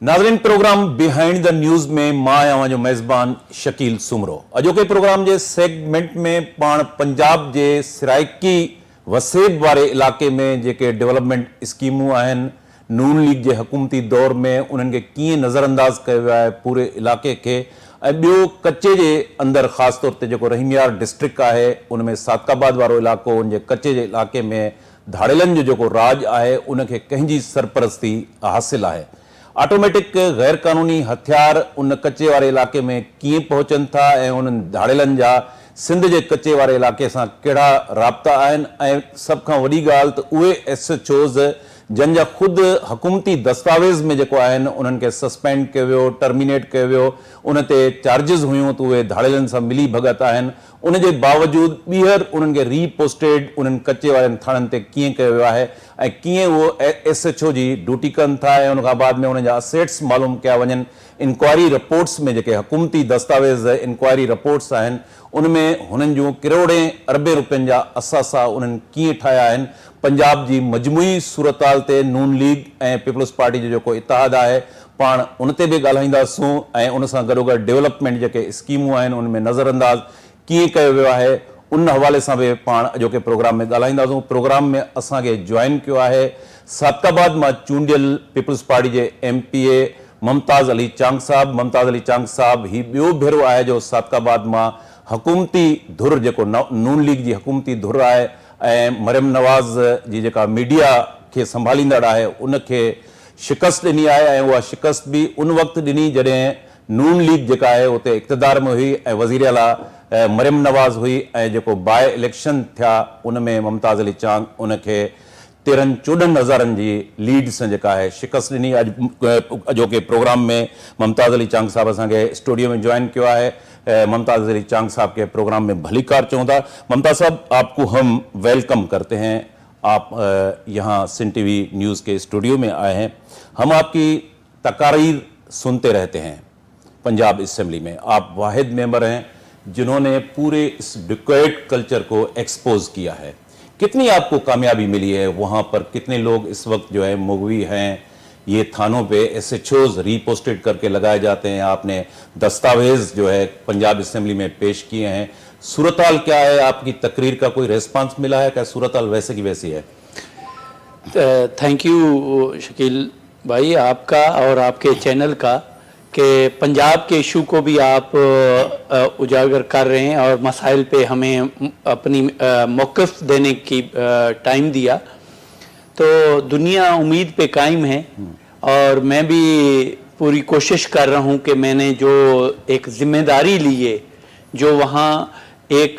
नाज़रीन, programme behind the news में मां आहियां जो मेज़बान शकील सुमरो। अॼोके प्रोग्राम जे सेगमेंट में पाण पंजाब जे सिराइकी वसेब वारे इलाके में जेके डेवलपमेंट स्कीमूं आहिनि, नून लीग जे हुकूमती दौर में उन्हनि खे कीअं नज़रअंदाज कयो वियो आहे पूरे इलाके खे, ऐं ॿियो कच्चे जे अंदरि ख़ासि तौर ते जेको रहीमयार डिस्ट्रिक्ट आहे उन में सादकाबाद वारो इलाक़ो, उन जे कच्चे जे इलाके में धाड़ेलनि जो जेको राज आहे उनखे कंहिंजी सरपरस्ती हासिलु आहे। ऑटोमेटिक गैर कानूनी हथियार उन कच्चे वारे इलाके में कीअं पहुचनि था ऐं उन्हनि धाड़ेलनि जा सिंध जे कच्चे वारे इलाके सां कहिड़ा राब्ता आहिनि, ऐं सभ खां वॾी ॻाल्हि त उहे SHOs जंहिंजा ख़ुदि हुकूमती दस्तावेज़ में जेको आहिनि उन्हनि खे सस्पेंड कयो वियो, टर्मिनेट कयो वियो, उन ते चार्जिस हुयूं त उहे धाड़ेलनि सां मिली भगत आहिनि। उन जे बावजूदु ॿीहर उन्हनि खे रीपोस्टेड उन्हनि कच्चे वारनि थाणनि ते कीअं कयो वियो आहे ऐं कीअं उहो SHO जी ड्यूटी कनि था ऐं उन खां बाद में उन जा असेट्स मालूम कया वञनि। इंक्वायरी रिपोर्ट्स में जेके हुकूमती दस्तावेज़ इंक्वायरी रिपोर्ट्स आहिनि उन में हुननि जूं किरोड़े अरबे रुपयनि जा असासा उन्हनि कीअं ठाहिया आहिनि। पंजाब जी मजमूई सूरताल ते नून लीग ऐं पीपल्स पार्टी जो जेको इतिहाद आहे पाण उन ते बि ॻाल्हाईंदासूं ऐं उन सां गॾोगॾु डेवलपमेंट जेके स्कीमूं आहिनि उन में नज़रअंदाज कीअं कयो वियो आहे उन हवाले सां बि पाण अॼोके प्रोग्राम में ॻाल्हाईंदासूं। प्रोग्राम में असांखे जॉइन कयो आहे सादकाबाद मां चूंडियल पीपल्स पार्टी जे MPA मुमताज़ अली चांग साहब। मुमताज़ अली चांग साहब ही ॿियो भेरो आहे जो सादकाबाद मां हुकूमती धुर जेको नून लीग जी हुकूमती धुर आहे ऐं मरियम नवाज़ जी जेका मीडिया खे संभालींदड़ आहे उनखे शिकस्त ॾिनी आहे ऐं उहा शिकस्त बि उन वक़्तु ॾिनी जॾहिं नून लीग जेका आहे उते इक़्तिदार में हुई ऐं वज़ीर आला मरियम नवाज़ हुई ऐं जेको बाय इलेक्शन थिया उन में मुमताज़ अली चांग उनखे 13-14 हज़ारनि जी लीड सां जेका आहे शिकस्त ॾिनी। अॼोके प्रोग्राम में मुमताज़ अली चांग साहब असांखे स्टूडियो में ज्वाइन किया है। मुमताज़ अली चांग साहब के प्रोग्राम में भलीकार चाहूँगा। मुमताज़ साहब, आपको हम वेलकम करते हैं। आप यहाँ सिंध TV न्यूज़ के स्टूडियो में आए हैं। हम आपकी तकारीर सुनते रहते हैं। पंजाब असेंबली में आप वाहिद मेंबर हैं जिन्होंने पूरे इस डिक्टेट कल्चर को एक्सपोज किया है। कितनी आपको कामयाबी मिली है वहाँ पर? कितने लोग इस वक्त जो है मुगवी हैं, ये थानों पे SHOs रीपोस्टेड करके लगाए जाते हैं, आपने दस्तावेज जो है पंजाब असेंबली में पेश किए हैं। सूरताल क्या है? आपकी तकरीर का कोई रेस्पॉन्स मिला है? क्या सूरताल वैसे की वैसी है? थैंक यू शकील भाई, आपका और आपके चैनल का कि पंजाब के इशू को भी आप उजागर कर रहे हैं और मसाइल पे हमें अपनी मौक़िफ़ देने की टाइम दिया। तो दुनिया उम्मीद पे कायम है और मैं भी पूरी कोशिश कर रहा हूँ कि मैंने जो एक ज़िम्मेदारी ली है, जो वहाँ एक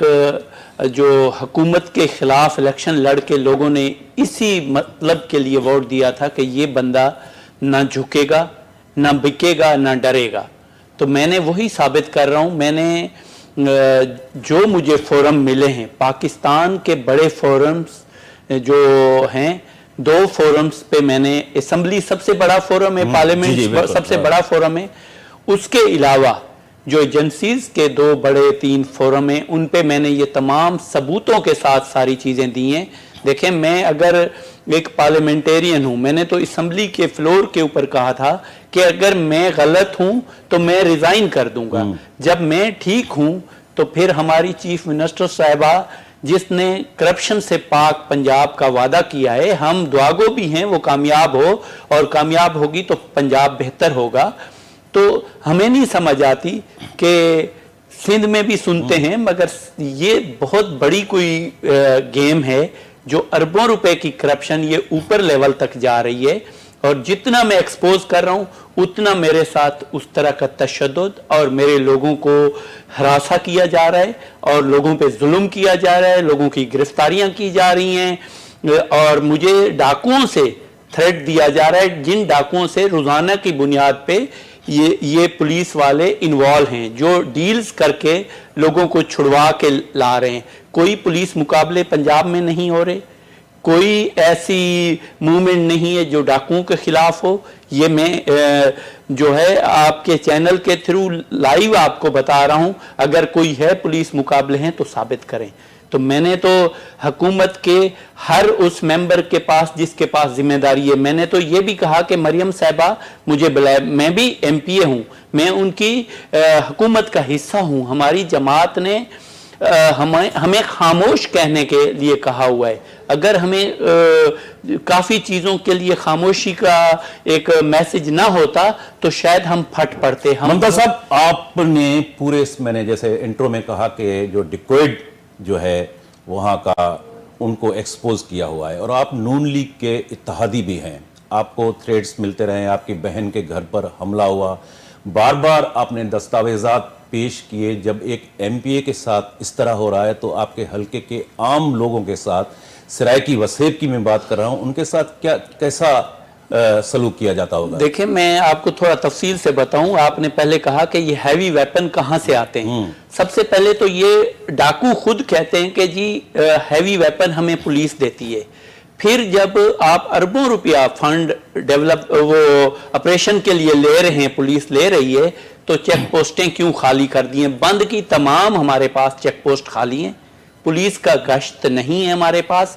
जो हुकूमत के ख़िलाफ़ इलेक्शन लड़ के लोगों ने इसी मतलब के लिए वोट दिया था कि ये बंदा ना झुकेगा, ना बिकेगा, ना डरेगा, तो मैंने वही साबित कर रहा हूँ। मैंने जो मुझे फोरम मिले हैं, पाकिस्तान के बड़े फोरम्स जो हैं, 2 फोरम्स पे मैंने, असम्बली सबसे बड़ा फोरम है, पार्लियामेंट सबसे बड़ा फोरम है, उसके अलावा जो एजेंसीज के 2 बड़े 3 फोरम हैं उन पे मैंने ये तमाम सबूतों के साथ सारी चीज़ें दी हैं। देखें, मैं अगर एक पार्लियामेंटेरियन हूँ, मैंने तो असम्बली के फ्लोर के ऊपर कहा था कि अगर मैं गलत हूँ तो मैं रिज़ाइन कर दूंगा, जब मैं ठीक हूँ तो फिर हमारी चीफ मिनिस्टर साहिबा जिसने करप्शन से पाक पंजाब का वादा किया है, हम दुआगो भी हैं वो कामयाब हो, और कामयाब होगी तो पंजाब बेहतर होगा। तो हमें नहीं समझ आती कि सिंध में भी सुनते हैं मगर ये बहुत बड़ी कोई गेम है जो अरबों रुपए की करप्शन ये ऊपर लेवल तक जा रही है, और जितना मैं एक्सपोज कर रहा हूँ उतना मेरे साथ उस तरह का तशद्दुद और मेरे लोगों को हरासा किया जा रहा है और लोगों पे जुल्म किया जा रहा है, लोगों की गिरफ्तारियां की जा रही हैं, और मुझे डाकुओं से थ्रेट दिया जा रहा है, जिन डाकुओं से रोज़ाना की बुनियाद पे ये पुलिस वाले इन्वॉल्व हैं, जो डील्स करके लोगों को छुड़वा के ला रहे हैं। कोई पुलिस मुकाबले पंजाब में नहीं हो रहे, कोई ऐसी मूवमेंट नहीं है जो डाकुओं के खिलाफ हो। ये मैं जो है आपके चैनल के थ्रू लाइव आपको बता रहा हूं, अगर कोई है पुलिस मुकाबले हैं तो साबित करें। تو میں نے تو حکومت کے ہر اس ممبر کے پاس جس کے پاس ذمہ داری ہے، میں نے تو یہ بھی کہا کہ مریم صاحبہ مجھے بلائے، میں بھی ایم پی اے ہوں، میں ان کی حکومت کا حصہ ہوں، ہماری جماعت نے ہمیں خاموش کہنے کے لیے کہا ہوا ہے، اگر ہمیں کافی چیزوں کے لیے خاموشی کا ایک میسج نہ ہوتا تو شاید ہم پھٹ پڑتے۔ ممتا صاحب، آپ نے پورے میں نے جیسے انٹرو میں کہا کہ جو ڈیکوئڈ جو ہے وہاں کا ان کو ایکسپوز کیا ہوا ہے، اور آپ نون لیگ کے اتحادی بھی ہیں، آپ کو تھریٹس ملتے رہے، آپ کی بہن کے گھر پر حملہ ہوا، بار بار آپ نے دستاویزات پیش کیے، جب ایک ایم پی اے کے ساتھ اس طرح ہو رہا ہے تو آپ کے حلقے کے عام لوگوں کے ساتھ، سرائکی وسیب کی میں بات کر رہا ہوں، ان کے ساتھ کیسا سلوک کیا جاتا ہوگا؟ دیکھیں میں آپ کو تھوڑا تفصیل سے بتاؤں، آپ نے پہلے کہا کہ یہ ہیوی ویپن کہاں سے آتے ہیں۔ سب سے پہلے تو یہ ڈاکو خود کہتے ہیں کہ جی ہیوی ویپن ہمیں پولیس دیتی ہے، پھر جب آپ اربوں روپیہ فنڈ وہ آپریشن کے لیے لے رہے ہیں، پولیس لے رہی ہے، تو چیک پوسٹیں کیوں خالی کر دی ہیں؟ بند کی تمام ہمارے پاس چیک پوسٹ خالی ہیں، پولیس کا گشت نہیں ہے ہمارے پاس۔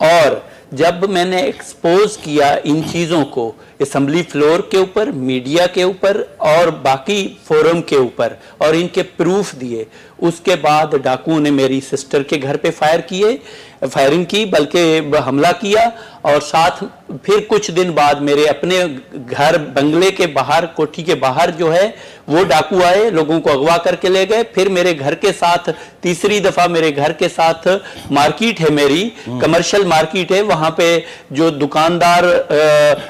اور جب میں نے ایکسپوز کیا ان چیزوں کو اسمبلی فلور کے اوپر، میڈیا کے اوپر اور باقی فورم کے اوپر، اور ان کے پروف دیے، اس کے بعد ڈاکوؤں نے میری سسٹر کے گھر پہ فائرنگ کی، بلکہ حملہ کیا، اور ساتھ پھر کچھ دن بعد میرے اپنے گھر بنگلے کے باہر، کوٹھی کے باہر جو ہے وہ ڈاکو آئے، لوگوں کو اغوا کر کے لے گئے۔ پھر میرے گھر کے ساتھ تیسری دفعہ میرے گھر کے ساتھ مارکیٹ ہے، میری کمرشل مارکیٹ ہے، وہاں پہ جو دکاندار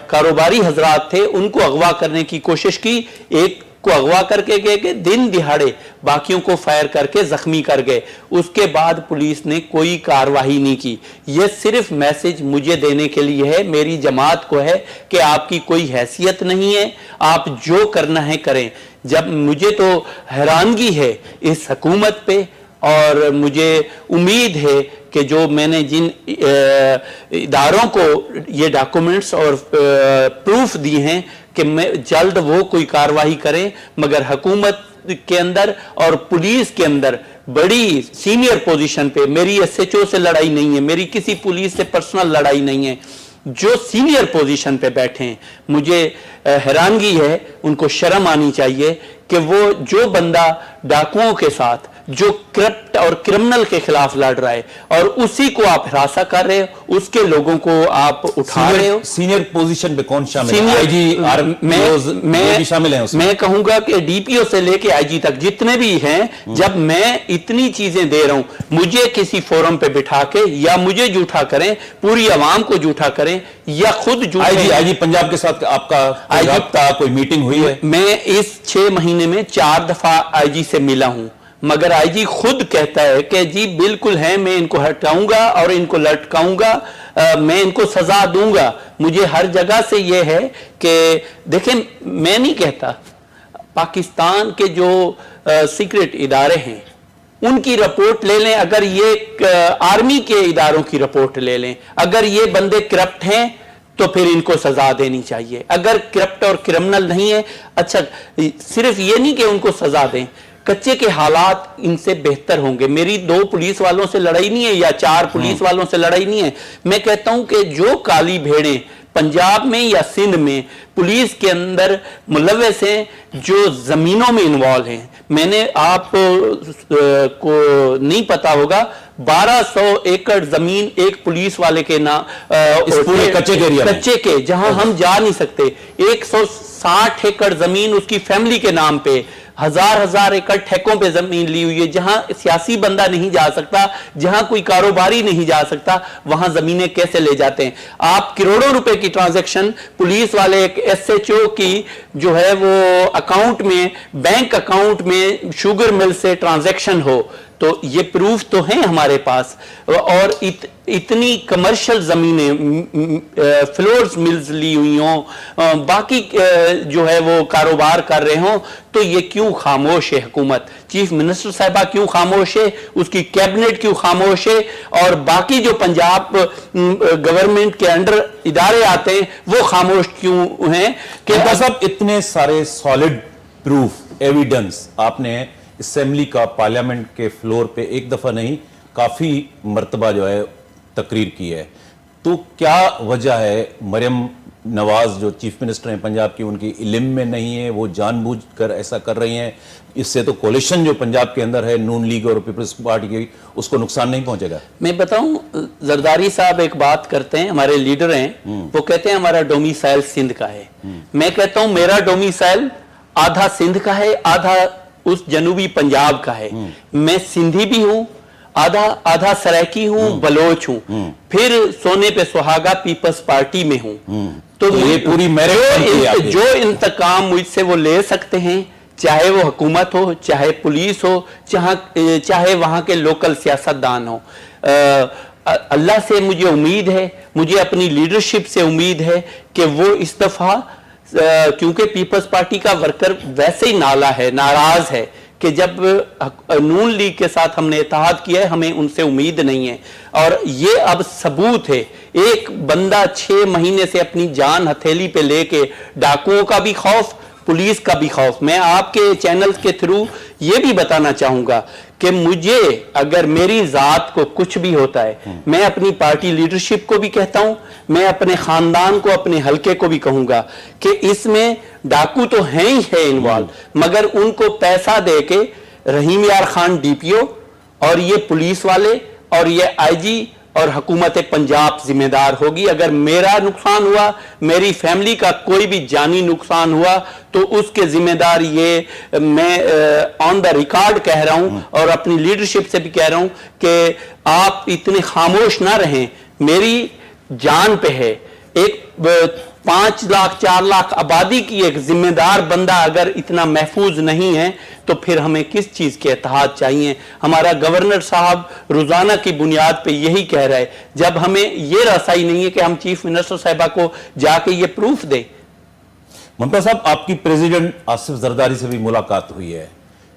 کاروباری حضرات تھے ان کو اغوا کرنے کی کوشش کی، ایک کو اغوا کر کے گئے، دن دہاڑے باقیوں کو فائر کر کے زخمی کر گئے۔ اس کے بعد پولیس نے کوئی کارروائی نہیں کی۔ یہ صرف میسج مجھے دینے کے لیے ہے، میری جماعت کو ہے کہ آپ کی کوئی حیثیت نہیں ہے، آپ جو کرنا ہے کریں۔ جب مجھے تو حیرانگی ہے اس حکومت پہ، اور مجھے امید ہے کہ جو میں نے جن اداروں کو یہ ڈاکومنٹس اور پروف دیے ہیں کہ میں جلد وہ کوئی کارروائی کریں، مگر حکومت کے اندر اور پولیس کے اندر بڑی سینئر پوزیشن پہ، میری ایس ایچ او سے لڑائی نہیں ہے، میری کسی پولیس سے پرسنل لڑائی نہیں ہے، جو سینئر پوزیشن پہ بیٹھے ہیں، مجھے حیرانگی ہے، ان کو شرم آنی چاہیے کہ وہ جو بندہ ڈاکوؤں کے ساتھ جو کرپٹ اور کرمنل کے خلاف لڑ رہا ہے اور اسی کو آپ ہراساں کر رہے ہو، اس کے لوگوں کو آپ اٹھا رہے ہو۔ سینئر پوزیشن پہ کون شامل ہے؟ آئی جی بھی شامل ہیں اس میں؟ میں کہوں گا کہ ڈی پی او سے لے کے آئی جی تک جتنے بھی ہیں، جب میں اتنی چیزیں دے رہا ہوں، مجھے کسی فورم پہ بٹھا کے یا مجھے جھوٹا کریں، پوری عوام کو جھوٹا کریں، یا خود جھوٹے۔ آئی جی پنجاب کے ساتھ آپ کا رابطہ، کوئی میٹنگ ہوئی ہے؟ میں اس 6 مہینے میں 4 دفعہ آئی جی سے ملا ہوں، مگر آئی جی خود کہتا ہے کہ جی بالکل ہے، میں ان کو ہٹاؤں گا اور ان کو لٹکاؤں گا، میں ان کو سزا دوں گا۔ مجھے ہر جگہ سے یہ ہے کہ دیکھیں، میں نہیں کہتا، پاکستان کے جو سیکرٹ ادارے ہیں ان کی رپورٹ لے لیں، اگر یہ آرمی کے اداروں کی رپورٹ لے لیں، اگر یہ بندے کرپٹ ہیں تو پھر ان کو سزا دینی چاہیے، اگر کرپٹ اور کرمنل نہیں ہے۔ اچھا، صرف یہ نہیں کہ ان کو سزا دیں، کچے کے حالات ان سے بہتر ہوں گے۔ میری 2 پولیس والوں سے لڑائی نہیں ہے یا 4 پولیس والوں سے لڑائی نہیں ہے، میں کہتا ہوں کہ جو کالی بھیڑیں پنجاب میں یا سندھ میں پولیس کے اندر ملوث ہیں، جو زمینوں میں انوالو ہیں، میں نے آپ کو نہیں پتا ہوگا، 1200 ایکڑ زمین ایک پولیس والے کے پورے کچے کے، جہاں ہم جا نہیں سکتے، 160 ایکڑ زمین اس کی فیملی کے نام پہ، ہزار ایکڑ ٹھیکوں پہ زمین لی ہوئی ہے، جہاں سیاسی بندہ نہیں جا سکتا، جہاں کوئی کاروباری نہیں جا سکتا، وہاں زمینیں کیسے لے جاتے ہیں؟ آپ کروڑوں روپے کی ٹرانزیکشن پولیس والے ایک ایس ایچ او کی جو ہے وہ اکاؤنٹ میں، بینک اکاؤنٹ میں شوگر مل سے ٹرانزیکشن ہو، تو یہ پروف تو ہیں ہمارے پاس، اور اتنی کمرشل زمینیں، فلورز ملز لی ہوئی ہوں، باقی جو ہے وہ کاروبار کر رہے ہوں، تو یہ کیوں خاموش ہے حکومت؟ چیف منسٹر صاحبہ کیوں خاموش ہے؟ اس کی کیبنٹ کیوں خاموش ہے؟ اور باقی جو پنجاب گورنمنٹ کے انڈر ادارے آتے ہیں وہ خاموش کیوں ہیں؟ کہ صاحب اتنے سارے سالڈ پروف، ایویڈنس آپ نے اسمبلی کا، پارلیمنٹ کے فلور پہ ایک دفعہ نہیں काफ़ी मर्तबा जो है तकरीर की है, तो क्या वजह है मरियम नवाज जो चीफ मिनिस्टर हैं पंजाब की, उनकी इल्म में नहीं है, वो जानबूझकर ऐसा कर रही हैं? इससे तो कोलिशन जो पंजाब के अंदर है नून लीग और पीपल्स पार्टी की, उसको नुकसान नहीं पहुंचेगा? मैं बताऊं, जरदारी साहब एक बात करते हैं, हमारे लीडर हैं, वो कहते हैं हमारा डोमिसाइल सिंध का है। मैं कहता हूं मेरा डोमिसाइल आधा सिंध का है, आधा उस जनूबी पंजाब का है। मैं सिंधी भी हूं, आधा सराइकी हूं, बलोच हूं, फिर सोने पे सुहागा पीपल्स पार्टी में हूं। तो ये पूरी मेरिट जो इंतकाम मुझसे वो ले सकते हैं, चाहे वो हुकूमत हो, चाहे पुलिस हो, चाहे वहां के लोकल सियासतदान हो। अल्लाह से मुझे उम्मीद है, मुझे अपनी लीडरशिप से उम्मीद है कि वो इस दफा, क्योंकि पीपल्स पार्टी का वर्कर वैसे ही नाराज है कि जब नून लीग के साथ हमने इत्तेहाद किया है, हमें उनसे उम्मीद नहीं है। और ये अब सबूत है, एक बंदा 6 महीने से अपनी जान हथेली पे लेके, डाकुओं का भी खौफ, पुलिस का भी खौफ। मैं आपके चैनल के थ्रू ये भी बताना चाहूंगा कि मुझे अगर मेरी जात को कुछ भी होता है, मैं अपनी पार्टी लीडरशिप को भी कहता हूं, मैं अपने खानदान को, अपने हलके को भी कहूंगा कि इसमें डाकू तो हैं ही है इन्वॉल्व, मगर उनको पैसा देके रहीम यार खान डीपीओ और ये पुलिस वाले और ये आईजी और हुकूमत पंजाब जिम्मेदार होगी। अगर मेरा नुकसान हुआ, मेरी फैमिली का कोई भी जानी नुकसान हुआ, तो उसके जिम्मेदार ये मैं ऑन द रिकॉर्ड कह रहा हूं और अपनी लीडरशिप से भी कह रहा हूं कि आप इतने खामोश ना रहें। मेरी जान पे है, एक 5 लाख 4 लाख आबादी की एक जिम्मेदार बंदा अगर इतना महफूज नहीं है, तो फिर हमें किस चीज के इत्तेहाद चाहिए? हमारा गवर्नर साहब रोजाना की बुनियाद पे यही कह रहा है, जब हमें ये रसाई नहीं है कि हम चीफ मिनिस्टर साहिबा को जाके ये प्रूफ दें। ममता साहब, आपकी प्रेसिडेंट आसिफ जरदारी से भी मुलाकात हुई है,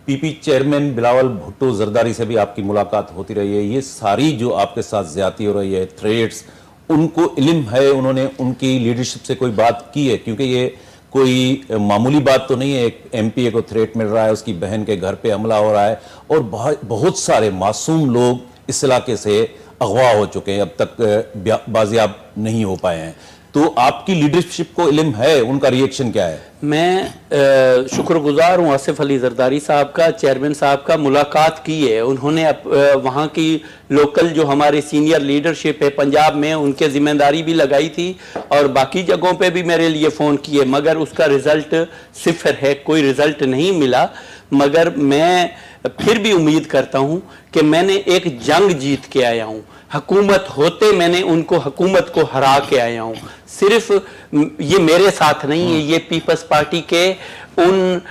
पीपी चेयरमैन बिलावल भुट्टो जरदारी से भी आपकी मुलाकात होती रही है। ये सारी जो आपके साथ ज्यादती हो रही है, थ्रेट्स, उनको इल्म है, उन्होंने उनकी लीडरशिप से कोई बात की है? क्योंकि ये कोई मामूली बात तो नहीं है, एक एमपीए को थ्रेट मिल रहा है, उसकी बहन के घर पे हमला हो रहा है और बहुत सारे मासूम लोग इस इलाके से अगवा हो चुके हैं, अब तक बाजियाब नहीं हो पाए हैं। तो आपकी लीडरशिप को इल्म है, उनका रिएक्शन क्या है? मैं शुक्रगुजार हूँ आसिफ अली जरदारी साहब का, चेयरमैन साहब का। मुलाकात की है उन्होंने, वहाँ की लोकल जो हमारे सीनियर लीडरशिप है पंजाब में, उनके जिम्मेदारी भी लगाई थी और बाकी जगहों पे भी मेरे लिए फ़ोन किए, मगर उसका रिज़ल्ट सिफर है, कोई रिज़ल्ट नहीं मिला। मगर मैं फिर भी उम्मीद करता हूँ कि मैंने एक जंग जीत के आया हूँ। हुकूमत होते मैंने उनको, हुकूमत को हरा के आया हूँ। सिर्फ ये मेरे साथ नहीं है, ये पीपल्स पार्टी के उन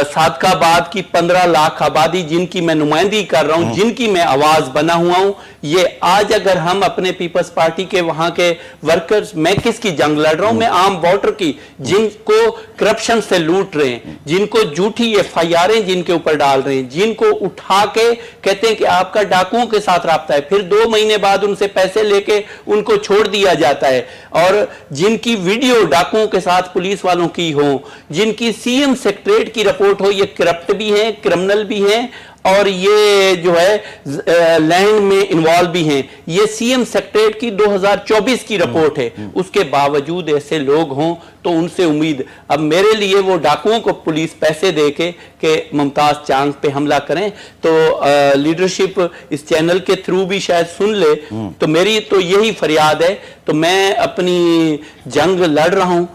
सादकाबाद की 15 लाख आबादी जिनकी मैं नुमाइंदगी कर रहा हूं, जिनकी मैं आवाज बना हुआ हूं, ये आज अगर हम अपने पीपल्स पार्टी के वहां के वर्कर्स, मैं किसकी जंग लड़ रहा हूं? मैं आम वोटर की, जिनको करप्शन से लूट रहे हैं, जिनको झूठी एफआईआरें जिनके ऊपर डाल रहे हैं, जिनको उठा के कहते हैं कि आपका डाकुओं के साथ राब्ता है, फिर 2 महीने बाद उनसे पैसे लेके उनको छोड़ दिया जाता है, और जिनकी वीडियो डाकुओं के साथ पुलिस वालों की हो, जिनकी सीएम सेक्रेटरीट की रिपोर्ट हो, ये करप्ट भी हैं, क्रिमिनल भी हैं और ये जो है लैंड में इन्वॉल्व भी हैं। ये सीएम सेक्रेटरीट की 2024 की रिपोर्ट है, उसके बावजूद ऐसे लोग हों तो उनसे उम्मीद। अब मेरे लिए वो डाकुओं को पुलिस पैसे दे के मुमताज चांद पे हमला करें, तो लीडरशिप इस चैनल के थ्रू भी शायद सुन ले, तो मेरी तो यही फरियाद है। तो मैं अपनी जंग लड़ रहा हूं,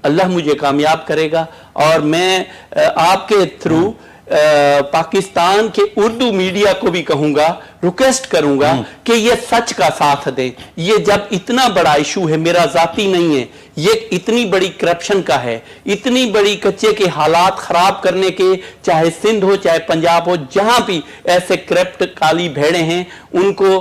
अल्लाह मुझे कामयाब करेगा, और मैं आपके थ्रू पाकिस्तान के उर्दू मीडिया को भी कहूंगा, रिक्वेस्ट करूंगा कि ये सच का साथ दें। ये जब इतना बड़ा इशू है, मेरा जाती नहीं है, ये इतनी बड़ी करप्शन का है, इतनी बड़ी कच्चे के हालात खराब करने के, चाहे सिंध हो चाहे पंजाब हो, जहां भी ऐसे करप्ट काली भेड़े हैं उनको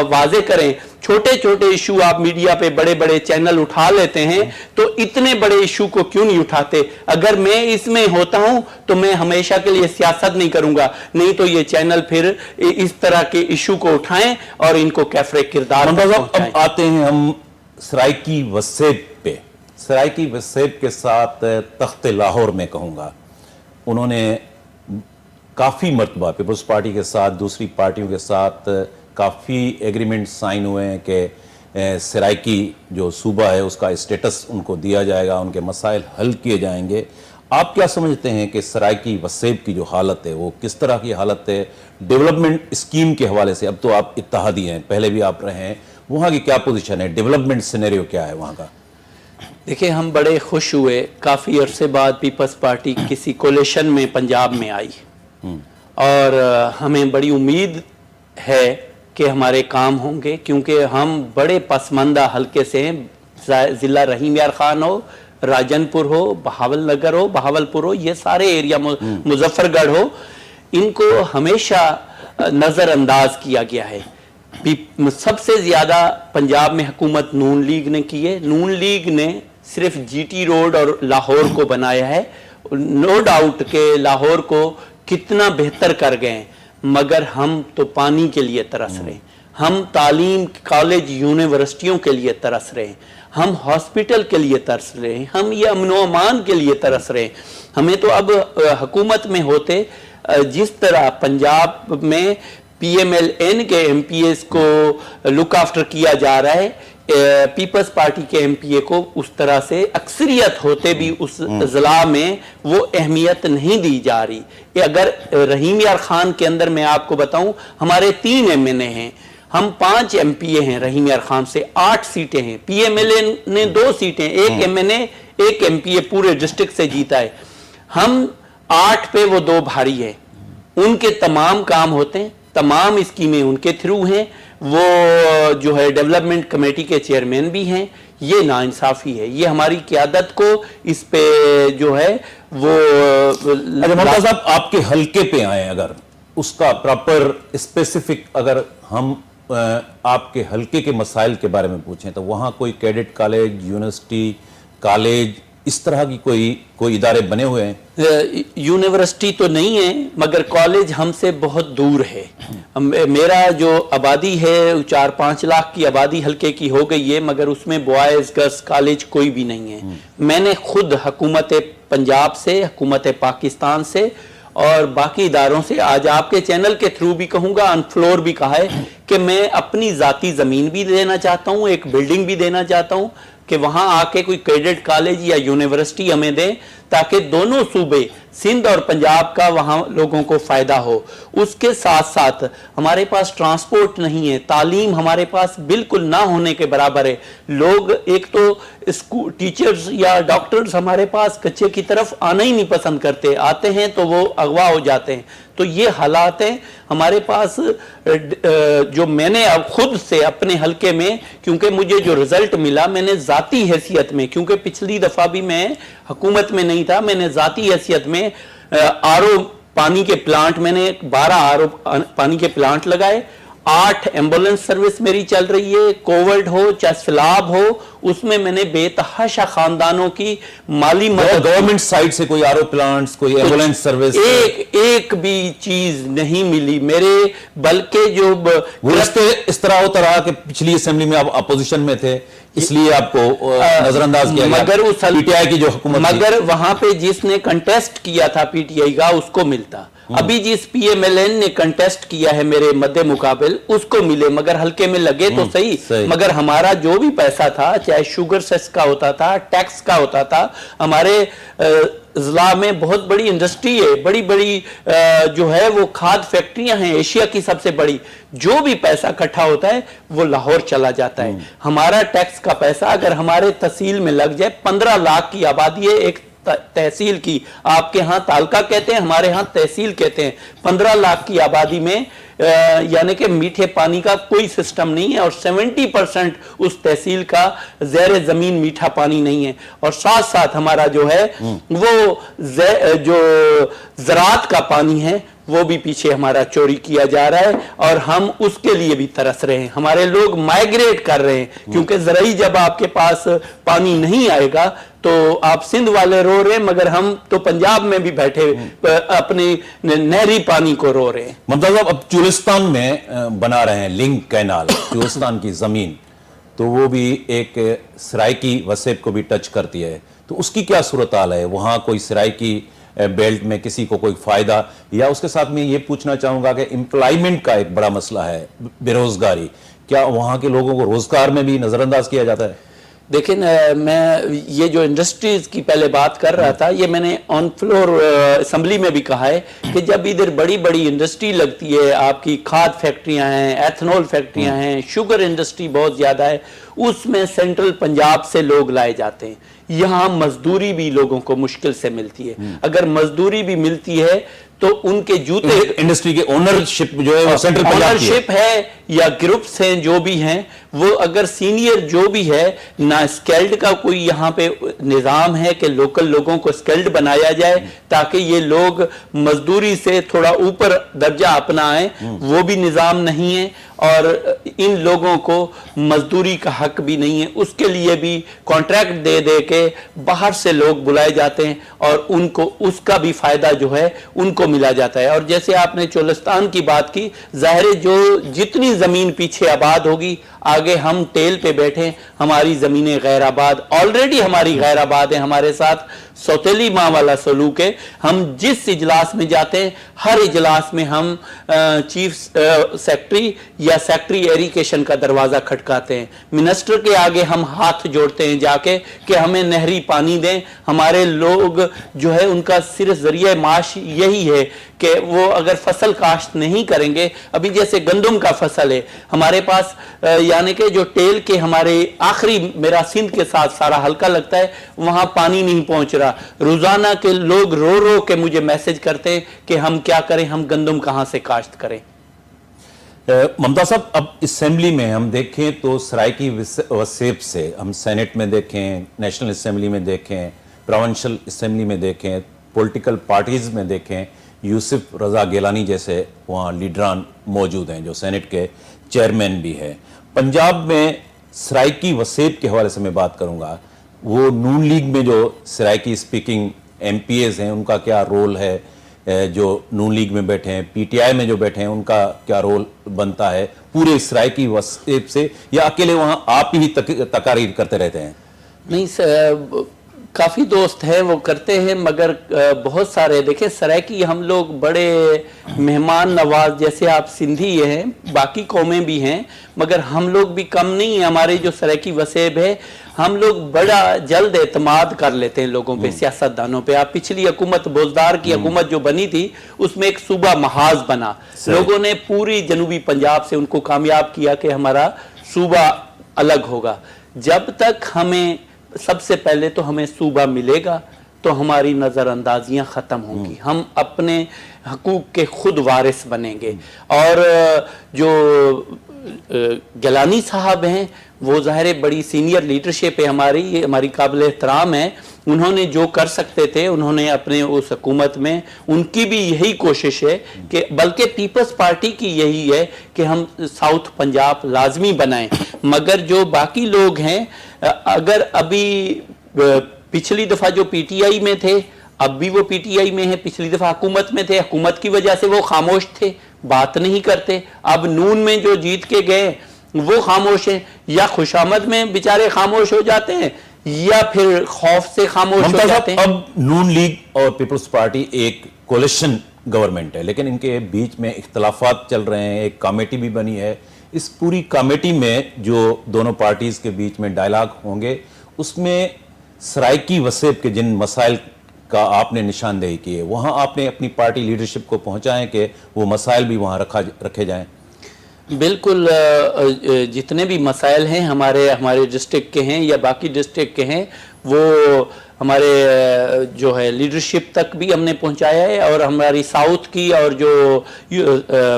वाजे करें। छोटे छोटे इशू आप मीडिया पे बड़े बड़े चैनल उठा लेते हैं, तो इतने बड़े इशू को क्यों नहीं उठाते? अगर मैं इसमें होता हूं तो मैं हमेशा के लिए सियासत नहीं करूंगा, नहीं तो ये चैनल फिर इस तरह के इशू को उठाएं और इनको कैफरे किरदार। अब आते हैं हम सराइकी वसेब पे। सराइकी वसेब के साथ तख्त लाहौर में कहूंगा, उन्होंने काफ़ी मरतबा पीपल्स पार्टी के साथ दूसरी पार्टियों के साथ काफ़ी एग्रीमेंट साइन हुए हैं कि सराइकी जो सूबा है उसका स्टेटस उनको दिया जाएगा, उनके मसाइल हल किए जाएंगे। आप क्या समझते हैं कि सराइकी वसेब की जो हालत है वो किस तरह की हालत है डेवलपमेंट स्कीम के हवाले से? अब तो आप इत्तेहादी हैं, पहले भी आप रहे हैं, वहाँ की क्या पोजीशन है, डेवलपमेंट सिनेरियो क्या है वहाँ का? देखिए, हम बड़े खुश हुए, काफ़ी अरसे बाद पीपल्स पार्टी किसी कोलेशन में पंजाब में आई और हमें बड़ी उम्मीद है कि हमारे काम होंगे, क्योंकि हम बड़े पसमानदा हलके से हैं। ज़िला रहीम यार खान हो, राजनपुर हो, बहावलनगर हो, बहावलपुर हो, ये सारे एरिया, मुजफ्फरगढ़ हो, इनको हमेशा नज़रअंदाज किया गया है। सबसे ज़्यादा पंजाब में हुकूमत नून लीग ने की है। नून लीग ने सिर्फ जीटी रोड और लाहौर को बनाया है। नो डाउट के लाहौर को कितना बेहतर कर गए, मगर हम तो पानी के लिए तरस रहे हैं, हम तालीम, कॉलेज, यूनिवर्सिटियों के लिए तरस रहे हैं, हम हॉस्पिटल के लिए तरस रहे हैं, हम ये अमन व अमान के लिए तरस रहे हैं। हमें तो अब हुकूमत में होते जिस तरह पंजाब में PMLN के MPs को लुक आफ्टर किया जा रहा है, पीपल्स पार्टी के MPA को उस तरह से अक्सरियत होते भी उस ज़िला में वो अहमियत नहीं दी जा रही। अगर रहीम यार खान के अंदर मैं आपको बताऊं, हमारे 3 MNA हैं, हम 5 MPA हैं, रहीम यार खान से 8 सीटें हैं, PMLN ने 2 सीटें, 1 MNA 1 MPA पूरे डिस्ट्रिक्ट से जीता है। हम 8 पे वो 2 भारी है, उनके तमाम काम होते हैं, तमाम स्कीमें उनके थ्रू हैं, वो जो है डेवलपमेंट कमेटी के चेयरमैन भी हैं। ये नाइंसाफ़ी है, ये हमारी क़यादत को इस पे जो है वो ममता साहब आपके हल्के पे आए, अगर उसका प्रॉपर स्पेसिफिक अगर हम आपके हल्के के मसाइल के बारे में पूछें तो वहाँ कोई कैडेट कॉलेज, यूनिवर्सिटी, कॉलेज, इस तरह की कोई इदारे बने हुए हैं? यूनिवर्सिटी तो नहीं है, मगर कॉलेज हमसे बहुत दूर है। मेरा जो आबादी है 4-5 लाख की आबादी हल्के की हो गई है, मगर उसमें बॉयज़ गर्ल्स कॉलेज कोई भी नहीं है। मैंने खुद हुकूमत पंजाब से, हुकूमत पाकिस्तान से और बाकी इदारों से, आज आपके चैनल के थ्रू भी कहूँगा, ऑन फ्लोर भी कहा है कि मैं अपनी ज़ाती ज़मीन भी देना चाहता हूँ, एक बिल्डिंग भी देना चाहता हूँ कि वहाँ आके कोई कैडेट कॉलेज या यूनिवर्सिटी हमें दें, ताकि दोनों सूबे सिंध और पंजाब का वहाँ लोगों को फ़ायदा हो। उसके साथ साथ हमारे पास ट्रांसपोर्ट नहीं है, तालीम हमारे पास बिल्कुल ना होने के बराबर है। लोग एक तो स्कूल टीचर्स या डॉक्टर्स हमारे पास कच्चे की तरफ आना ही नहीं पसंद करते, आते हैं तो वो अगवा हो जाते हैं। तो ये हालात हैं हमारे पास। जो मैंने अब खुद से अपने हलके में, क्योंकि मुझे जो रिजल्ट मिला, मैंने ज़ाती हैसियत में, क्योंकि पिछली दफ़ा भी मैं हुकूमत में नहीं था, मैंने ज़ाती हैसियत में RO पानी के प्लांट, मैंने 12 RO पानी के प्लांट लगाए, 8 एम्बुलेंस सर्विस मेरी चल रही है, कोविड हो चाहे सैलाब हो, उसमें मैंने बेतहाशा खानदानों की माली मदद, गवर्नमेंट साइड से कोई RO प्लांट्स, कोई एम्बुलेंस सर्विस, एक भी चीज नहीं मिली मेरे, बल्कि जो इस तरह होता रहा कि पिछली असेंबली में आप अपोजिशन में थे, इसलिए आपको नजरअंदाज किया गया। मगर उस PTI की जो हुकूमत, मगर वहां पे जिसने कंटेस्ट किया था PTI का, उसको मिलता। अभी जिस PMLN ने कंटेस्ट किया है मेरे मध्य मुकाबिल, उसको मिले, मगर हल्के में लगे तो सही। मगर हमारा जो भी पैसा था, चाहे शुगर सेस का होता था, टैक्स का होता था, हमारे जिला में बहुत बड़ी इंडस्ट्री है, बड़ी बड़ी जो है वो खाद फैक्ट्रियां हैं, एशिया की सबसे बड़ी। जो भी पैसा इकट्ठा होता है वो लाहौर चला जाता है। हमारा टैक्स का पैसा अगर हमारे तहसील में लग जाए, 15 लाख की आबादी है एक तहसील की, आपके यहाँ तालका कहते हैं, हमारे यहाँ तहसील कहते हैं, 15 लाख की आबादी में यानी कि मीठे पानी का कोई सिस्टम नहीं है, और 70% उस तहसील का ज़ेर ज़मीन मीठा पानी नहीं है। और साथ साथ हमारा जो है वो जो ज़राअत का पानी है वो भी पीछे हमारा चोरी किया जा रहा है, और हम उसके लिए भी तरस रहे हैं। हमारे लोग माइग्रेट कर रहे हैं, क्योंकि ज़राई जब आपके पास पानी नहीं आएगा तो आप सिंध वाले रो रहे हैं, मगर हम तो पंजाब में भी बैठे अपने नहरी पानी को रो रहे हैं। मतलब अब चुलिस्तान में बना रहे हैं लिंक कैनाल, चुलिस्तान की जमीन, तो वो भी एक सराइकी वसेब को भी टच करती है। تو اس کی کیا صورتحال ہے؟ وہاں کوئی سرائکی بیلٹ میں کسی کو کوئی فائدہ؟ یا اس کے ساتھ میں یہ پوچھنا چاہوں گا کہ امپلائمنٹ کا ایک بڑا مسئلہ ہے، بے روزگاری، کیا وہاں کے لوگوں کو روزگار میں بھی نظر انداز کیا جاتا ہے؟ دیکھیں میں یہ جو انڈسٹریز کی پہلے بات کر رہا تھا، یہ میں نے آن فلور اسمبلی میں بھی کہا ہے کہ جب ادھر بڑی بڑی انڈسٹری لگتی ہے، آپ کی کھاد فیکٹریاں ہیں، ایتھنول فیکٹریاں ہیں، شوگر انڈسٹری بہت زیادہ ہے، اس میں سینٹرل پنجاب سے لوگ لائے جاتے ہیں. یہاں مزدوری بھی لوگوں کو مشکل سے ملتی ہے. اگر مزدوری بھی ملتی ہے تو ان کے جوتے انڈسٹری کے اونرشپ جو ہے وہ سینٹرل پنجاب کی ہے. اونرشپ ہے یا گروپس ہیں جو بھی ہیں، وہ اگر سینئر جو بھی ہے، نہ اسکلڈ کا کوئی یہاں پہ نظام ہے کہ لوکل لوگوں کو اسکلڈ بنایا جائے تاکہ یہ لوگ مزدوری سے تھوڑا اوپر درجہ اپنا آئیں، وہ بھی نظام نہیں ہے. اور ان لوگوں کو مزدوری کا حق بھی نہیں ہے. اس کے لیے بھی کانٹریکٹ دے دے کے باہر سے لوگ بلائے جاتے ہیں اور ان کو اس کا بھی فائدہ جو ہے ان کو ملا جاتا ہے. اور جیسے آپ نے چولستان کی بات کی، ظاہر ہے جو جتنی زمین پیچھے آباد ہوگی، آگے ہم ٹیل پہ بیٹھیں، ہماری زمینیں غیر آباد آلریڈی ہماری غیر آباد ہیں. ہمارے ساتھ سوتیلی ماں والا سلوک ہے. ہم جس اجلاس میں جاتے ہیں، ہر اجلاس میں ہم چیف سیکٹری یا سیکٹری ایریگیشن کا دروازہ کھٹکاتے ہیں. منسٹر کے آگے ہم ہاتھ جوڑتے ہیں جا کے کہ ہمیں نہری پانی دیں. ہمارے لوگ جو ہے ان کا صرف ذریعہ معاش یہی ہے کہ وہ اگر فصل کاشت نہیں کریں گے، ابھی جیسے گندم کا فصل ہے ہمارے پاس، یعنی کہ جو ٹیل کے ہمارے آخری میرا سندھ کے ساتھ سارا حلقہ لگتا ہے، وہاں پانی نہیں پہنچ رہا. روزانہ کے لوگ رو رو کے مجھے میسج کرتے ہیں کہ ہم کیا کریں، ہم گندم کہاں سے کاشت کریں. ممتا صاحب، اب اسمبلی میں ہم دیکھیں تو سرائکی وسیب سے ہم سینٹ میں دیکھیں، نیشنل اسمبلی میں دیکھیں، پروونشل اسمبلی میں دیکھیں، پولیٹیکل پارٹیز میں دیکھیں، یوسف رضا گیلانی جیسے وہاں لیڈران موجود ہیں جو سینٹ کے چیئرمین بھی ہیں. پنجاب میں سرائکی وسیب کے حوالے سے میں بات کروں گا. وہ نون لیگ میں جو Saraiki speaking MPAs ہیں ان کا کیا رول ہے، جو نون لیگ میں بیٹھے ہیں، پی ٹی آئی میں جو بیٹھے ہیں ان کا کیا رول بنتا ہے پورے سرائکی وسیب سے، یا اکیلے وہاں آپ ہی تقاریر کرتے رہتے ہیں؟ نہیں، کافی دوست ہیں وہ کرتے ہیں، مگر بہت سارے دیکھیں سرائکی ہم لوگ بڑے مہمان نواز، جیسے آپ سندھی ہیں، باقی قومیں بھی ہیں، مگر ہم لوگ بھی کم نہیں ہیں. ہمارے جو سرائکی وسیب ہے، ہم لوگ بڑا جلد اعتماد کر لیتے ہیں لوگوں پہ، سیاستدانوں پہ. آپ پچھلی حکومت بوزدار کی حکومت جو بنی تھی، اس میں ایک صوبہ محاذ بنا. لوگوں نے پوری جنوبی پنجاب سے ان کو کامیاب کیا کہ ہمارا صوبہ الگ ہوگا. جب تک ہمیں سب سے پہلے تو ہمیں صوبہ ملے گا تو ہماری نظر اندازیاں ختم ہوں گی، ہم اپنے حقوق کے خود وارث بنیں گے. اور جو گیلانی صاحب ہیں، وہ ظاہر بڑی سینئر لیڈرشپ ہے ہماری، یہ ہماری قابل احترام ہے. انہوں نے جو کر سکتے تھے انہوں نے اپنے اس حکومت میں، ان کی بھی یہی کوشش ہے کہ بلکہ پیپلز پارٹی کی یہی ہے کہ ہم ساؤتھ پنجاب لازمی بنائیں. مگر جو باقی لوگ ہیں، اگر ابھی پچھلی دفعہ جو پی ٹی آئی میں تھے، اب بھی وہ پی ٹی آئی میں ہیں، پچھلی دفعہ حکومت میں تھے، حکومت کی وجہ سے وہ خاموش تھے، بات نہیں کرتے. اب نون میں جو جیت کے گئے وہ خاموش ہیں، یا خوشامد میں بیچارے خاموش ہو جاتے ہیں یا پھر خوف سے خاموش ہو جاتے ہیں. اب نون لیگ اور پیپلز پارٹی ایک کولیشن گورنمنٹ ہے، لیکن ان کے بیچ میں اختلافات چل رہے ہیں. ایک کمیٹی بھی بنی ہے. اس پوری کمیٹی میں جو دونوں پارٹیز کے بیچ میں ڈائلاگ ہوں گے، اس میں سرائکی وسیب کے جن مسائل کا آپ نے نشاندہی کی ہے، وہاں آپ نے اپنی پارٹی لیڈرشپ کو پہنچائیں کہ وہ مسائل بھی وہاں رکھے جائیں. بالکل، جتنے بھی مسائل ہیں ہمارے ڈسٹرکٹ کے ہیں یا باقی ڈسٹرکٹ کے ہیں، وہ ہمارے جو ہے لیڈرشپ تک بھی ہم نے پہنچایا ہے. اور ہماری ساؤتھ کی اور جو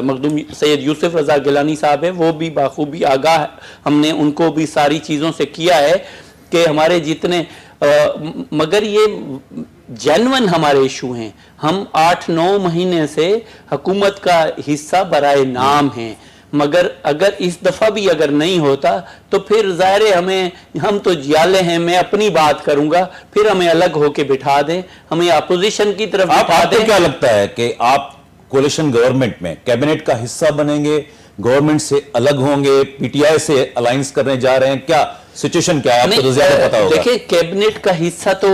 مخدوم سید یوسف رضا گیلانی صاحب ہیں، وہ بھی باخوبی آگاہ، ہم نے ان کو بھی ساری چیزوں سے کیا ہے کہ ہمارے جتنے، مگر یہ جینون ہمارے ایشو ہیں. ہم 8-9 مہینے سے حکومت کا حصہ برائے نام ہیں، مگر اگر اس دفعہ بھی اگر نہیں ہوتا تو پھر ظاہر ہے ہم تو جیالے ہیں. میں اپنی بات کروں گا، پھر ہمیں الگ ہو کے بٹھا دیں، ہمیں اپوزیشن کی طرف بٹھا دیں. آپ کو کیا لگتا ہے کہ آپ کولیشن گورنمنٹ میں کیبنٹ کا حصہ بنیں گے، گورنمنٹ سے الگ ہوں گے، پی ٹی آئی سے الائنس کرنے جا رہے ہیں؟ کیا सिचुएशन क्या है, आपको तो ज्यादा पता होगा। देखिए, कैबिनेट का हिस्सा तो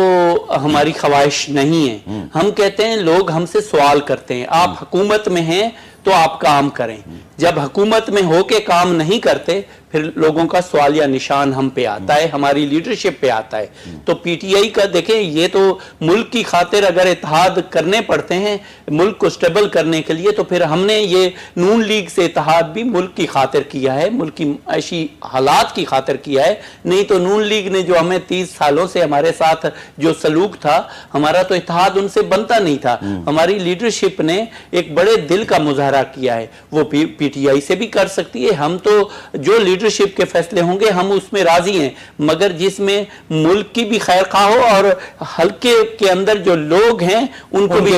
हमारी ख्वाहिश नहीं है। हम कहते हैं, लोग हमसे सवाल करते हैं, आप हुकूमत में हैं तो आप काम करें। जब हुकूमत में होके काम नहीं करते, फिर लोगों का सवाल या निशान हम पे आता है, हमारी लीडरशिप पे आता है। तो पीटीआई का देखें, ये तो मुल्क की खातिर अगर इत्तेहाद करने पड़ते हैं मुल्क को स्टेबल करने के लिए, तो फिर हमने ये नून लीग से इत्तेहाद भी मुल्क की खातिर किया है, मुल्क की ऐसी हालात की खातिर किया है। नहीं तो नून लीग ने जो हमें 30 सालों से हमारे साथ जो सलूक था, हमारा तो इत्तेहाद उनसे बनता नहीं था। हमारी लीडरशिप ने एक बड़े दिल का मुजाहरा किया है, वो पीटीआई से भी कर सकती है। हम तो जो लीडरशिप के फैसले होंगे हम उसमें राजी हैं, मगर जिसमें मुल्क की भी खैर खा हो और हल्के के अंदर जो लोग हैं उनको भी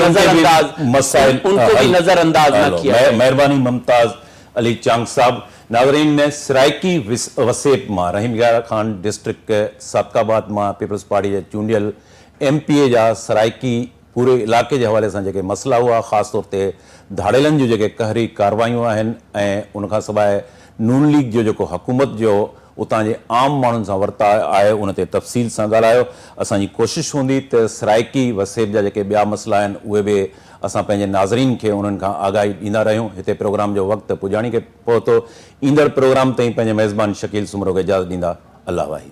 नजरअंदाज ना किया। मेहरबानी मुमताज अली चांग साहब। नाज़रीन ने सराइकी वसेब मां रहीम यार खान डिस्ट्रिक्ट के सादकाबाद मां पीपल्स पार्टी जे चूंडियल एमपीए जा सराइकी पूरे इलाके के हवाले से जेके मसला हुआ, ख़ासि तौर ते धाड़ेलनि जो जेके कहरी कार्रवायूं आहिनि ऐं उनखां सवाइ नून लीग जो जेको हुकूमत जो उतां जे आम माण्हुनि सां वर्ता आहे, उन ते तफ़सील सां ॻाल्हायो। असांजी कोशिशि हूंदी त सराइकी वसेब जा जेके ॿिया मसला आहिनि उहे बि असां पंहिंजे नाज़रीन खे उन्हनि खां आगाही ॾींदा रहियूं। हिते प्रोग्राम जो वक़्तु पुॼाणी खे पहुतो। ईंदड़ प्रोग्राम ताईं पंहिंजे मेज़बान शकील सुमरो खे इजाज़त ॾींदा। अल्लाह वाही।